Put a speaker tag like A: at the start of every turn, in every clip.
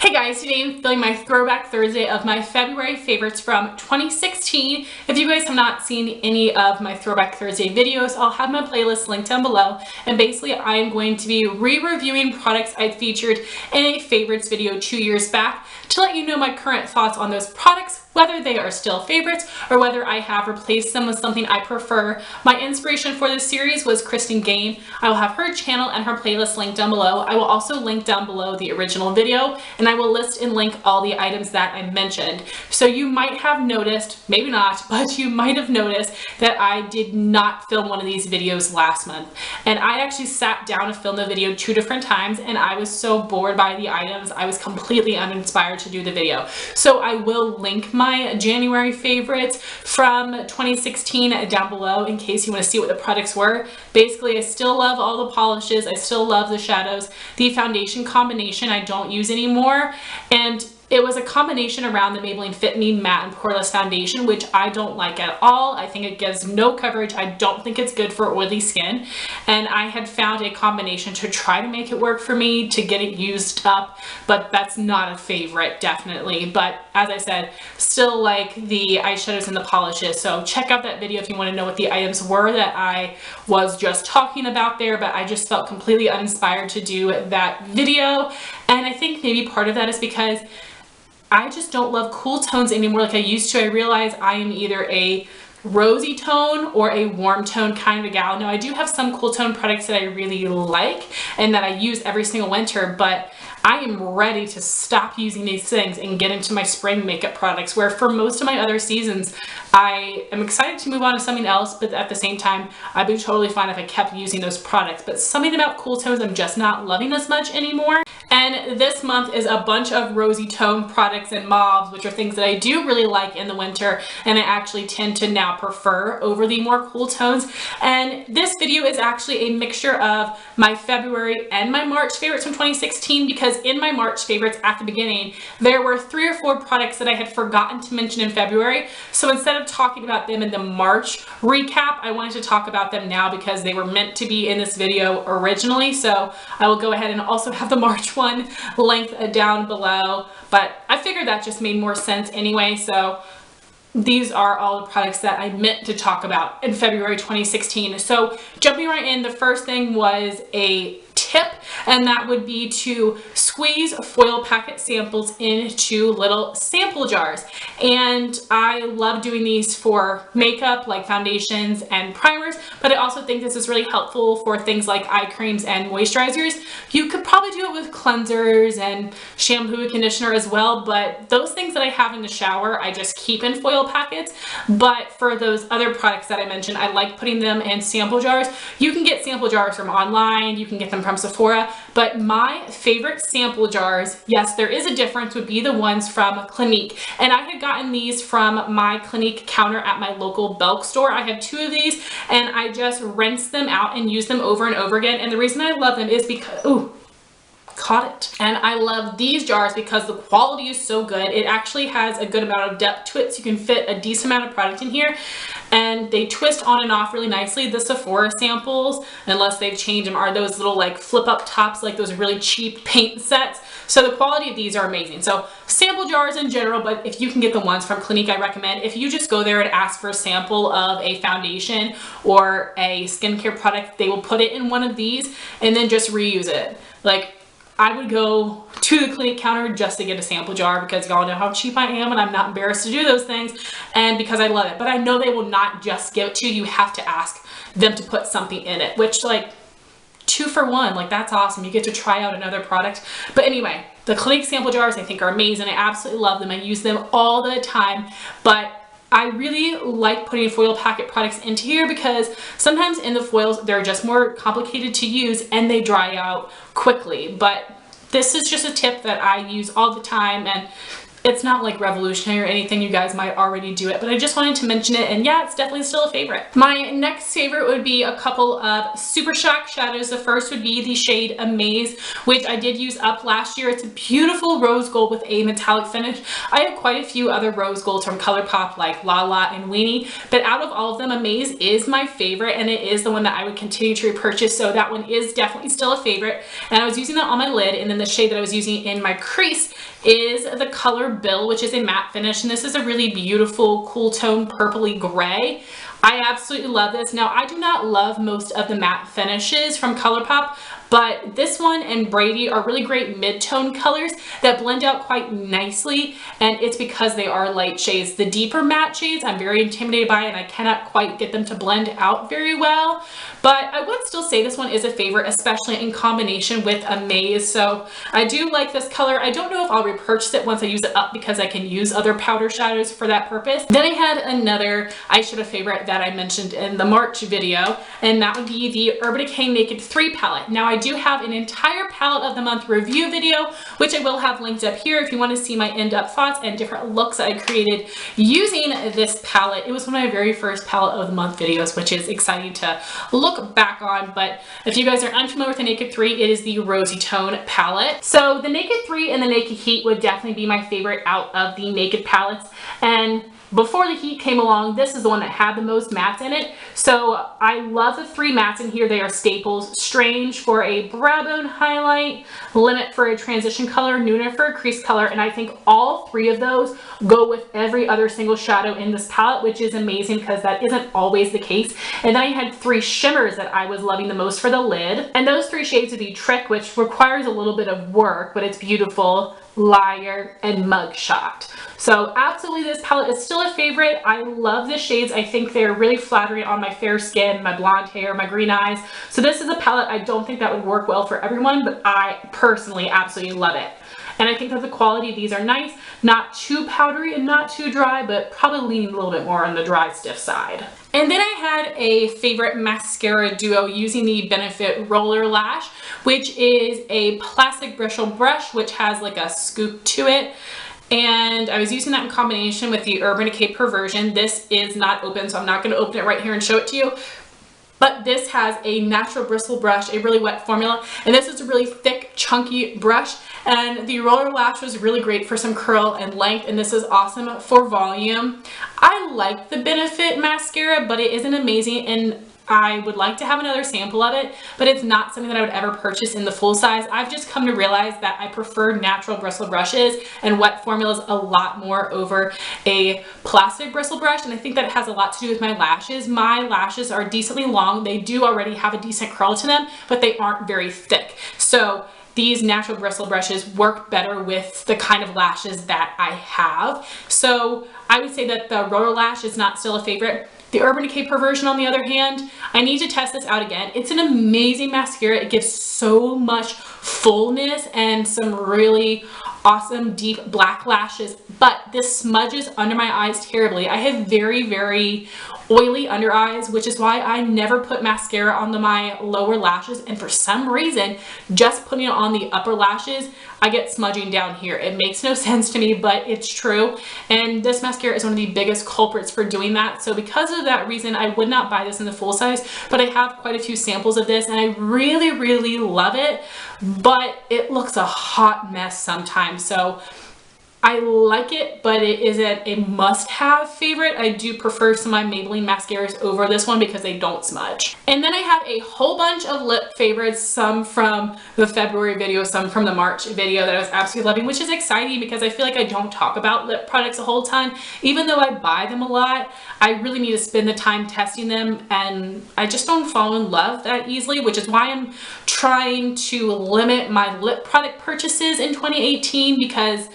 A: Hey guys, today I'm filming my Throwback Thursday of my February favorites from 2016. If you guys have not seen any of my Throwback Thursday videos, I'll have my playlist linked down below. And basically I'm going to be re-reviewing products I featured in a favorites video 2 years back to let you know my current thoughts on those products, whether they are still favorites or whether I have replaced them with something I prefer. My inspiration for this series was Kristen Game. I will have her channel and her playlist linked down below. I will also link down below the original video, and I will list and link all the items that I mentioned. So you might have noticed, maybe not, but you might have noticed that I did not film one of these videos last month. And I actually sat down to film the video 2 different times, and I was so bored by the items, I was completely uninspired to do the video. So I will link my January favorites from 2016 down below in case you want to see what the products were. Basically, I still love all the polishes, I still love the shadows. The foundation combination I don't use anymore, and it was a combination around the Maybelline Fit Me Matte and Poreless Foundation, which I don't like at all. I think it gives no coverage. I don't think it's good for oily skin. And I had found a combination to try to make it work for me, to get it used up, but that's not a favorite, definitely. But as I said, still like the eyeshadows and the polishes. So check out that video if you want to know what the items were that I was just talking about there, but I just felt completely uninspired to do that video. And I think maybe part of that is because I just don't love cool tones anymore like I used to. I realize I am either a rosy tone or a warm tone kind of a gal. Now I do have some cool tone products that I really like and that I use every single winter, but I am ready to stop using these things and get into my spring makeup products, where for most of my other seasons I am excited to move on to something else, but at the same time I'd be totally fine if I kept using those products. But something about cool tones I'm just not loving as much anymore. And this month is a bunch of rosy tone products and mauves, which are things that I do really like in the winter and I actually tend to now prefer over the more cool tones. And this video is actually a mixture of my February and my March favorites from 2016, because in my March favorites at the beginning there were 3 or 4 products that I had forgotten to mention in February. So instead of talking about them in the March recap, I wanted to talk about them now because they were meant to be in this video originally. So I will go ahead and also have the March one linked down below, but I figured that just made more sense anyway. So these are all the products that I meant to talk about in February 2016. So jumping right in, the first thing was a tip, and that would be to squeeze foil packet samples into little sample jars. And I love doing these for makeup like foundations and primers, but I also think this is really helpful for things like eye creams and moisturizers. You could probably do it with cleansers and shampoo and conditioner as well, but those things that I have in the shower I just keep in foil packets. But for those other products that I mentioned, I like putting them in sample jars. You can get sample jars from online, you can get them from Sephora, but my favorite sample jars, yes, there is a difference, would be the ones from Clinique. And I had gotten these from my Clinique counter at my local Belk store. I have 2 of these and I just rinse them out and use them over and over again. And the reason I love them is because, ooh, caught it. And I love these jars because the quality is so good. It actually has a good amount of depth to it, so you can fit a decent amount of product in here, and they twist on and off really nicely. The Sephora samples, unless they've changed them, are those little like flip up tops, like those really cheap paint sets. So the quality of these are amazing. So sample jars in general, but if you can get the ones from Clinique, I recommend. If you just go there and ask for a sample of a foundation or a skincare product, they will put it in one of these and then just reuse it. Like, I would go to the Clinique counter just to get a sample jar because y'all know how cheap I am and I'm not embarrassed to do those things, and because I love it. But I know they will not just give it to you. You have to ask them to put something in it, which, like, 2 for 1, like, that's awesome. You get to try out another product. But anyway, the Clinique sample jars I think are amazing. I absolutely love them. I use them all the time, but I really like putting foil packet products into here because sometimes in the foils they're just more complicated to use and they dry out quickly. But this is just a tip that I use all the time, and It's not like revolutionary or anything, you guys might already do it, but I just wanted to mention it, and yeah, it's definitely still a favorite. My next favorite would be a couple of Super Shock shadows. The first would be the shade Amaze, which I did use up last year. It's a beautiful rose gold with a metallic finish. I have quite a few other rose golds from ColourPop like Lala and Weenie, but out of all of them, Amaze is my favorite, and it is the one that I would continue to repurchase, so that one is definitely still a favorite. And I was using that on my lid, and then the shade that I was using in my crease is the color Bill, which is a matte finish, and this is a really beautiful cool tone purpley gray. I absolutely love this. Now, I do not love most of the matte finishes from ColourPop, but this one and Brady are really great mid-tone colors that blend out quite nicely, and it's because they are light shades. The deeper matte shades I'm very intimidated by, and I cannot quite get them to blend out very well, but I would still say this one is a favorite, especially in combination with Amaze. So I do like this color. I don't know if I'll repurchase it once I use it up because I can use other powder shadows for that purpose. Then I had another eyeshadow favorite that I mentioned in the March video, and that would be the Urban Decay Naked 3 palette. Now, I do have an entire palette of the month review video, which I will have linked up here if you want to see my in-depth thoughts and different looks that I created using this palette. It was one of my very first palette of the month videos, which is exciting to look back on. But if you guys are unfamiliar with the Naked 3, it is the Rosy Tone palette. So the Naked 3 and the Naked Heat would definitely be my favorite out of the Naked palettes. And before the Heat came along, this is the one that had the most mattes in it. So I love the 3 mattes in here. They are staples. Strange for a brow bone highlight, Limit for a transition color, Nude for a crease color, and I think all 3 of those go with every other single shadow in this palette, which is amazing because that isn't always the case. And then I had 3 shimmers that I was loving the most for the lid. And those 3 shades would be Trick, which requires a little bit of work, but it's beautiful, Liar, and Mugshot. So absolutely, this palette is still a favorite. I love the shades. I think they're really flattering on my fair skin, my blonde hair, my green eyes. So this is a palette I don't think that would work well for everyone, but I personally absolutely love it. And I think that the quality of these are nice, not too powdery and not too dry, but probably leaning a little bit more on the dry, stiff side. And then I had a favorite mascara duo using the Benefit Roller Lash, which is a plastic bristle brush, which has like a scoop to it. And I was using that in combination with the Urban Decay Perversion. This is not open, so I'm not going to open it right here and show it to you. But this has a natural bristle brush, a really wet formula, and this is a really thick, chunky brush. And the Roller Lash was really great for some curl and length, and this is awesome for volume. I like the Benefit mascara, but it isn't amazing, and I would like to have another sample of it, but it's not something that I would ever purchase in the full size. I've just come to realize that I prefer natural bristle brushes and wet formulas a lot more over a plastic bristle brush, and I think that it has a lot to do with my lashes. My lashes are decently long. They do already have a decent curl to them, but they aren't very thick. So these natural bristle brushes work better with the kind of lashes that I have. So I would say that the Roller Lash is not still a favorite. The Urban Decay Perversion, on the other hand, I need to test this out again. It's an amazing mascara. It gives so much fullness and some really awesome deep black lashes, but this smudges under my eyes terribly. I have very, very oily under eyes, which is why I never put mascara on my lower lashes, and for some reason, just putting it on the upper lashes, I get smudging down here. It makes no sense to me, but it's true, and this mascara is one of the biggest culprits for doing that. So because of that reason, I would not buy this in the full size, but I have quite a few samples of this, and I really, really love it, but it looks a hot mess sometimes. So I like it, but it isn't a must-have favorite. I do prefer some of my Maybelline mascaras over this one because they don't smudge. And then I have a whole bunch of lip favorites, some from the February video, some from the March video that I was absolutely loving, which is exciting because I feel like I don't talk about lip products a whole ton. Even though I buy them a lot, I really need to spend the time testing them, and I just don't fall in love that easily, which is why I'm trying to limit my lip product purchases in 2018 because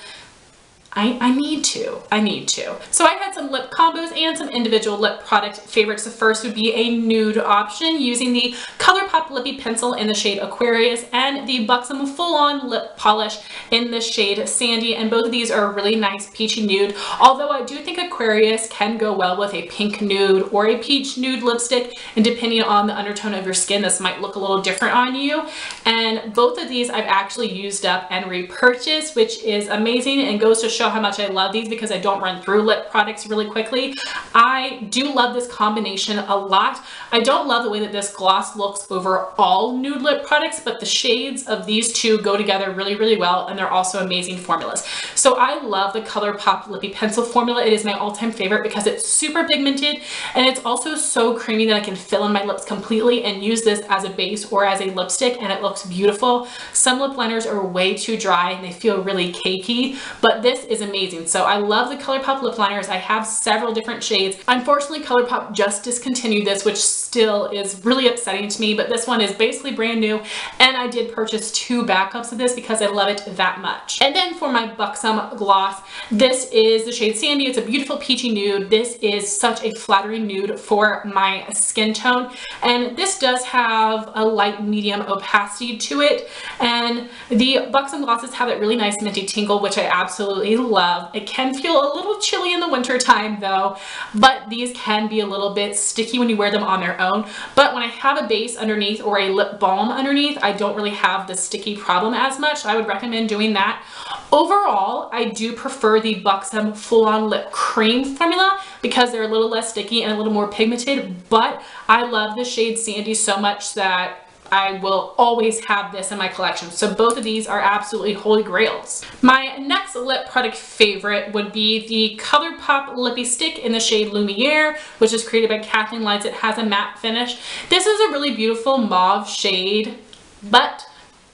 A: I need to. So I had some lip combos and some individual lip product favorites. The first would be a nude option using the ColourPop Lippie pencil in the shade Aquarius and the Buxom full-on lip polish in the shade Sandy, and both of these are a really nice peachy nude, although I do think Aquarius can go well with a pink nude or a peach nude lipstick, and depending on the undertone of your skin, this might look a little different on you. And both of these I've actually used up and repurchased, which is amazing and goes to show show how much I love these because I don't run through lip products really quickly. I do love this combination a lot. I don't love the way that this gloss looks over all nude lip products, but the shades of these two go together really, really well, and they're also amazing formulas. So I love the ColourPop Lippie Pencil formula. It is my all-time favorite because it's super pigmented, and it's also so creamy that I can fill in my lips completely and use this as a base or as a lipstick, and it looks beautiful. Some lip liners are way too dry and they feel really cakey, but this is amazing. So I love the ColourPop lip liners. I have several different shades. Unfortunately, ColourPop just discontinued this, which still is really upsetting to me, but this one is basically brand new, and I did purchase 2 backups of this because I love it that much. And then for my Buxom gloss, this is the shade Sandy. It's a beautiful peachy nude. This is such a flattering nude for my skin tone, and this does have a light medium opacity to it, and the Buxom glosses have that really nice minty tingle, which I absolutely love. It can feel a little chilly in the winter time though, but these can be a little bit sticky when you wear them on their own. But when I have a base underneath or a lip balm underneath, I don't really have the sticky problem as much, so I would recommend doing that. Overall, I do prefer the Buxom full-on lip cream formula because they're a little less sticky and a little more pigmented, but I love the shade Sandy so much that I will always have this in my collection. So both of these are absolutely holy grails. My next lip product favorite would be the ColourPop Lippie Stick in the shade Lumiere, which is created by Kathleen Lights. It has a matte finish. This is a really beautiful mauve shade, but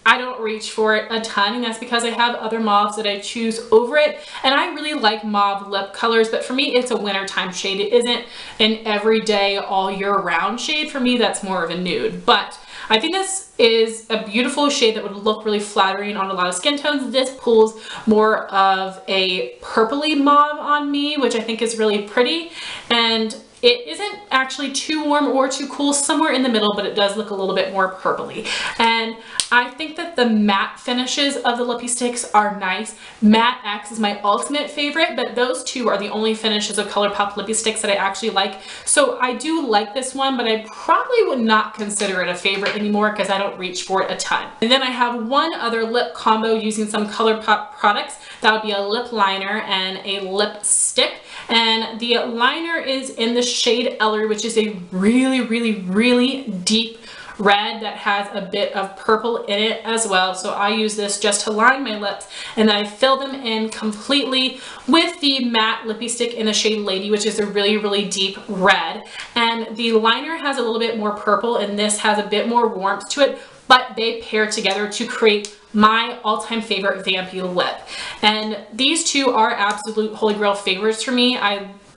A: I don't reach for it a ton, and that's because I have other mauves that I choose over it, and I really like mauve lip colors, but for me it's a wintertime shade. It isn't an everyday all year round shade. For me, that's more of a nude, but I think this is a beautiful shade that would look really flattering on a lot of skin tones. This pulls more of a purpley mauve on me, which I think is really pretty, and it isn't actually too warm or too cool, somewhere in the middle, but it does look a little bit more purpley. And I think that the matte finishes of the Lippie Sticks are nice. Matte X is my ultimate favorite, but those two are the only finishes of ColourPop Lippie Sticks that I actually like. So I do like this one, but I probably would not consider it a favorite anymore because I don't reach for it a ton. And then I have one other lip combo using some ColourPop products. That would be a lip liner and a lipstick. And the liner is in the shade Ellarie, which is a really, really, really deep red that has a bit of purple in it as well. So I use this just to line my lips, and then I fill them in completely with the matte Lippie Stick in the shade Lady, which is a really, really deep red. And the liner has a little bit more purple, and this has a bit more warmth to it, but they pair together to create my all-time favorite vampy lip. And these two are absolute holy grail favorites for me.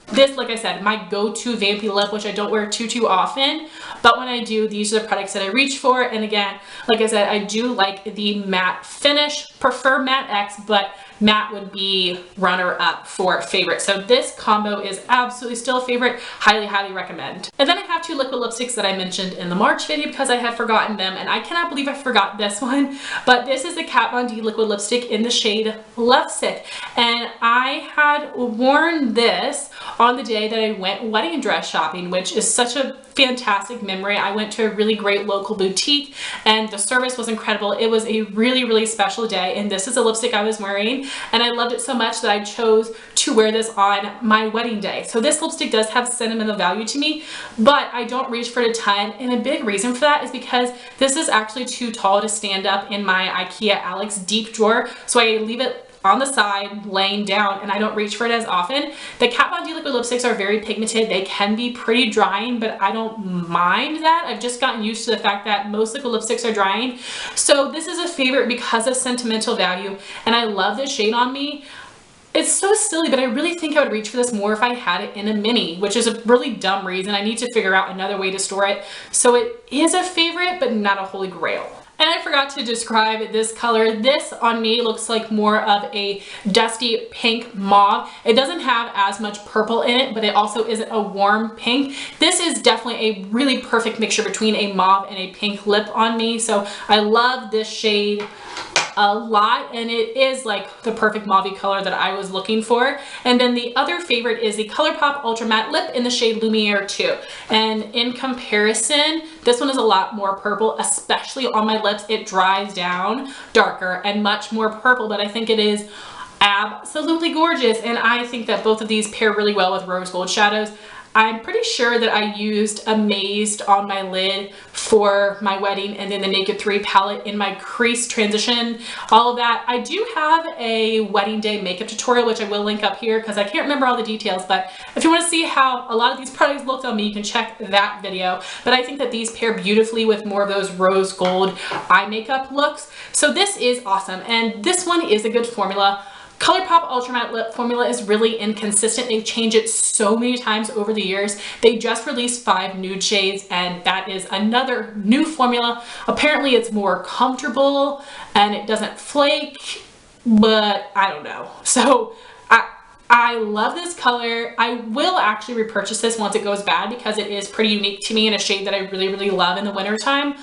A: This, like I said, my go-to vampy lip, which I don't wear too often, but when I do, these are the products that I reach for. And again, like I said, I do like the matte finish, prefer matte X, but matte would be runner-up for favorite. So this combo is absolutely still a favorite. Highly, highly recommend. And then I have 2 liquid lipsticks that I mentioned in the March video because I had forgotten them, and I cannot believe I forgot this one. But this is the Kat Von D liquid lipstick in the shade Lovesick, and I had worn this on the day that I went wedding dress shopping, which is such a fantastic memory. I went to a really great local boutique and the service was incredible. It was a really, really special day, and this is a lipstick I was wearing, and I loved it so much that I chose to wear this on my wedding day. So this lipstick does have sentimental value to me, but I don't reach for it a ton, and a big reason for that is because this is actually too tall to stand up in my IKEA Alex deep drawer, so I leave it on the side laying down, and I don't reach for it as often. The Kat Von D liquid lipsticks are very pigmented. They can be pretty drying, but I don't mind that. I've just gotten used to the fact that most liquid lipsticks are drying. So this is a favorite because of sentimental value, and I love this shade on me. It's so silly, but I really think I would reach for this more if I had it in a mini, which is a really dumb reason. I need to figure out another way to store it. So it is a favorite, but not a holy grail. And I forgot to describe this color. This on me looks like more of a dusty pink mauve. It doesn't have as much purple in it, but it also isn't a warm pink. This is definitely a really perfect mixture between a mauve and a pink lip on me. So I love this shade a lot, and it is like the perfect mauve color that I was looking for. And then the other favorite is the ColourPop Ultra Matte Lip in the shade Lumiere 2. And in comparison, this one is a lot more purple, especially on my lips. It dries down darker and much more purple, but I think it is absolutely gorgeous. And I think that both of these pair really well with rose gold shadows. I'm pretty sure that I used Amaze on my lid for my wedding, and then the Naked 3 palette in my crease transition, all of that. I do have a wedding day makeup tutorial, which I will link up here because I can't remember all the details, but if you want to see how a lot of these products looked on me, you can check that video. But I think that these pair beautifully with more of those rose gold eye makeup looks. So this is awesome, and this one is a good formula. ColourPop Ultra Matte Lip formula is really inconsistent. They've changed it so many times over the years. They just released 5 nude shades, and that is another new formula. Apparently it's more comfortable and it doesn't flake, but I don't know. So I love this color. I will actually repurchase this once it goes bad because it is pretty unique to me in a shade that I really, really love in the winter time.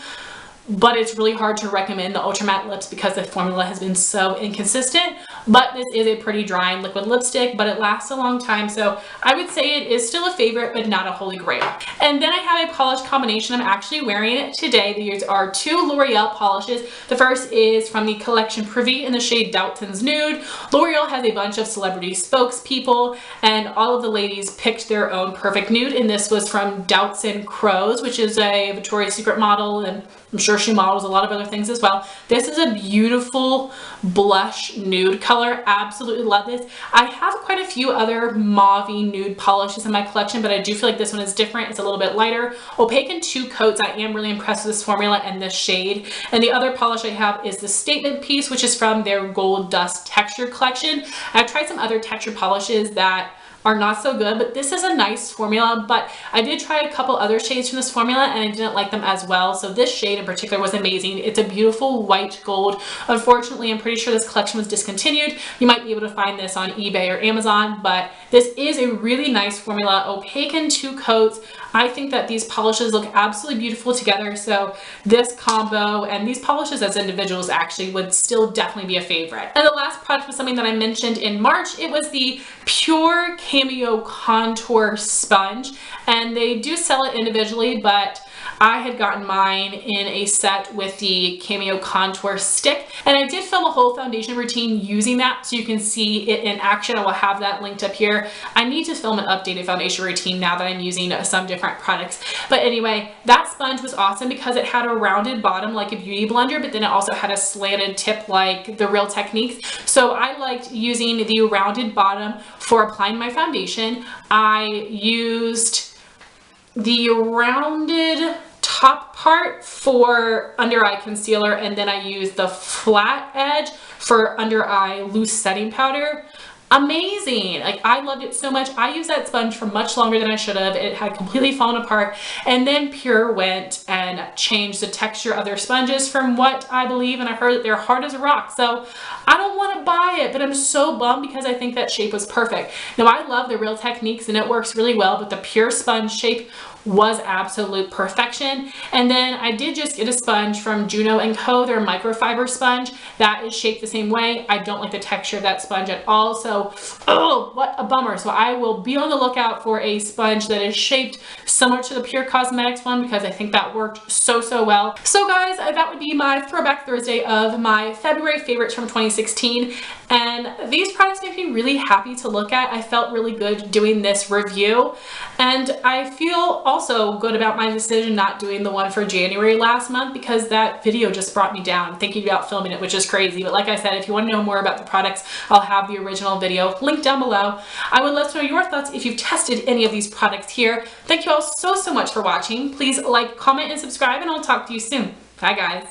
A: But it's really hard to recommend the Ultra Matte lips because the formula has been so inconsistent. But this is a pretty drying liquid lipstick, but it lasts a long time. So I would say it is still a favorite, but not a holy grail. And then I have a polish combination. I'm actually wearing it today. These are 2 L'Oreal polishes. The first is from the collection Privy in the shade Doutzen's Nude. L'Oreal has a bunch of celebrity spokespeople, and all of the ladies picked their own perfect nude. And this was from Doutzen Crows, which is a Victoria's Secret model, and I'm sure she models a lot of other things as well. This is a beautiful blush nude color. Absolutely love this. I have quite a few other mauve nude polishes in my collection, but I do feel like this one is different. It's a little bit lighter. Opaque in 2 coats. I am really impressed with this formula and this shade. And the other polish I have is the Statement piece, which is from their Gold Dust Texture collection. I've tried some other texture polishes that are not so good, but this is a nice formula. But I did try a couple other shades from this formula and I didn't like them as well. So this shade in particular was amazing. It's a beautiful white gold. Unfortunately, I'm pretty sure this collection was discontinued. You might be able to find this on eBay or Amazon, but this is a really nice formula. Opaque in 2 coats. I think that these polishes look absolutely beautiful together. So this combo and these polishes as individuals actually would still definitely be a favorite. And the last product was something that I mentioned in March. It was the Pure Cameo Contour Sponge, and they do sell it individually, but I had gotten mine in a set with the Cameo Contour Stick, and I did film a whole foundation routine using that, so you can see it in action. I will have that linked up here. I need to film an updated foundation routine now that I'm using some different products. But anyway, that sponge was awesome because it had a rounded bottom like a beauty blender, but then it also had a slanted tip like the Real Techniques. So I liked using the rounded bottom for applying my foundation. I used the rounded top part for under eye concealer, and then I use the flat edge for under eye loose setting powder. Amazing. Like, I loved it so much. I used that sponge for much longer than I should have. It had completely fallen apart, and then Pure went and changed the texture of their sponges from what I believe, and I heard that they're hard as a rock. So I don't want to buy it, but I'm so bummed because I think that shape was perfect. Now, I love the Real Techniques and it works really well, but the Pure sponge shape was absolute perfection. And then I did just get a sponge from Juno & Co, their microfiber sponge. That is shaped the same way. I don't like the texture of that sponge at all, so oh, what a bummer. So I will be on the lookout for a sponge that is shaped similar to the Pure Cosmetics one because I think that worked so well. So guys, that would be my Throwback Thursday of my February favorites from 2016, and these products make me really happy to look at. I felt really good doing this review, and I feel also good about my decision not doing the one for January last month because that video just brought me down thinking about filming it, which is crazy. But like I said, if you want to know more about the products, I'll have the original video linked down below. I would love to know your thoughts if you've tested any of these products here. Thank you all so much for watching. Please like, comment, and subscribe, and I'll talk to you soon. Bye guys.